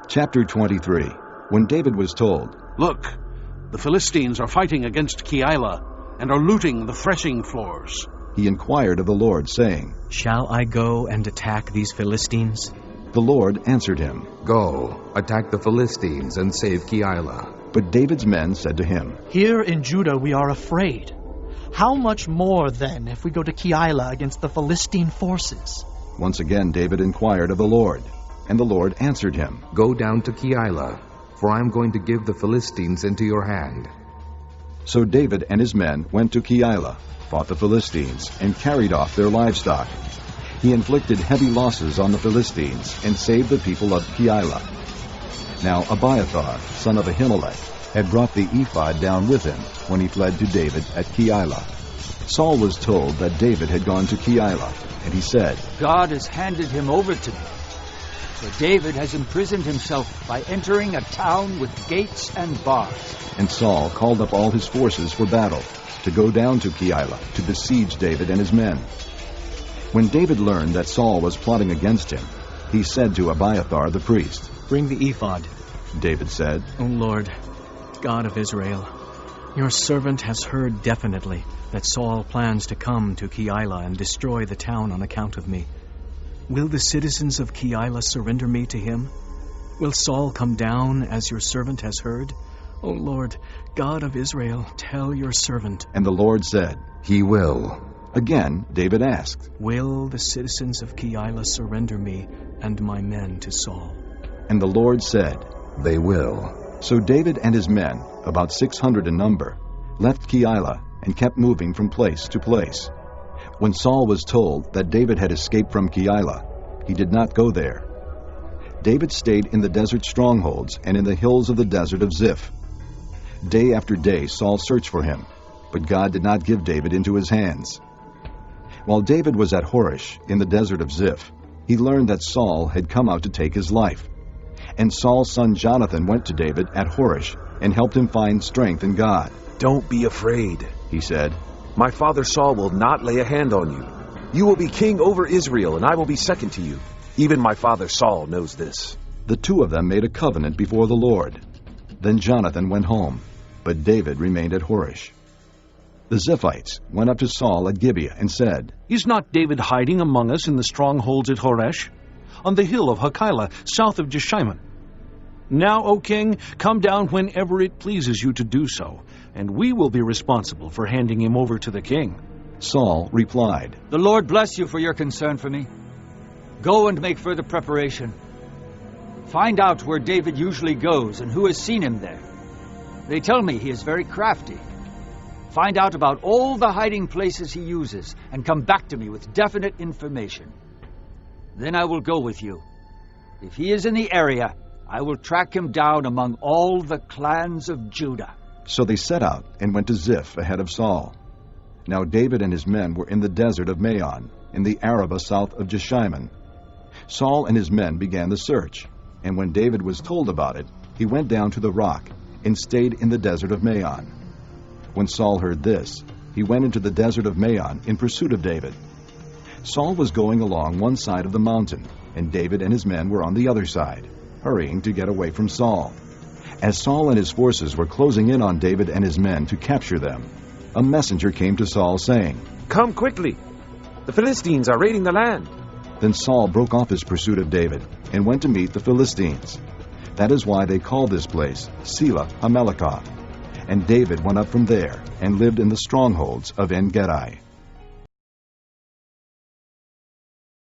Chapter 23. When David was told, Look, the Philistines are fighting against Keilah and are looting the threshing floors. he inquired of the Lord, saying, Shall I go and attack these Philistines? The Lord answered him. Go, attack the Philistines and save Keilah. But David's men said to him, Here in Judah we are afraid. How much more, then, if we go to Keilah against the Philistine forces? Once again David inquired of the Lord, and the Lord answered him. Go down to Keilah, for I am going to give the Philistines into your hand. So David and his men went to Keilah, fought the Philistines, and carried off their livestock. He inflicted heavy losses on the Philistines and saved the people of Keilah. Now Abiathar, son of Ahimelech, had brought the ephod down with him when he fled to David at Keilah. Saul was told that David had gone to Keilah, and he said, God has handed him over to me. For David has imprisoned himself by entering a town with gates and bars. And Saul called up all his forces for battle, to go down to Keilah to besiege David and his men. When David learned that Saul was plotting against him, he said to Abiathar the priest, Bring the ephod. David said, O Lord, God of Israel, your servant has heard definitely that Saul plans to come to Keilah and destroy the town on account of me. Will the citizens of Keilah surrender me to him? Will Saul come down as your servant has heard? O Lord, God of Israel, tell your servant. And the Lord said, He will. Again David asked, Will the citizens of Keilah surrender me and my men to Saul? And the Lord said, They will. So David and his men, about 600 in number, left Keilah and kept moving from place to place. When Saul was told that David had escaped from Keilah, he did not go there. David stayed in the desert strongholds and in the hills of the desert of Ziph. Day after day Saul searched for him, but God did not give David into his hands. While David was at Horesh in the desert of Ziph, he learned that Saul had come out to take his life. And Saul's son Jonathan went to David at Horesh and helped him find strength in God. Don't be afraid, He said, My father Saul will not lay a hand on you. You will be king over Israel, and I will be second to you. Even my father Saul knows this. The two of them made a covenant before the Lord. Then Jonathan went home, but David remained at Horesh. The Ziphites went up to Saul at Gibeah and said, Is not David hiding among us in the strongholds at Horesh, on the hill of Hakeilah, south of Jeshimon? Now, O king, come down whenever it pleases you to do so, and we will be responsible for handing him over to the king. Saul replied, The Lord bless you for your concern for me. Go and make further preparation. Find out where David usually goes and who has seen him there. They tell me he is very crafty. Find out about all the hiding places he uses and come back to me with definite information. Then I will go with you. If he is in the area, I will track him down among all the clans of Judah. So they set out and went to Ziph ahead of Saul. Now David and his men were in the desert of Maon, in the Arabah south of Jeshimon. Saul and his men began the search, and when David was told about it, he went down to the rock and stayed in the desert of Maon. When Saul heard this, he went into the desert of Maon in pursuit of David. Saul was going along one side of the mountain, and David and his men were on the other side, hurrying to get away from Saul. As Saul and his forces were closing in on David and his men to capture them, a messenger came to Saul saying, Come quickly. The Philistines are raiding the land. Then Saul broke off his pursuit of David and went to meet the Philistines. That is why they call this place Selah Amalekah. And David went up from there and lived in the strongholds of En-Gedi.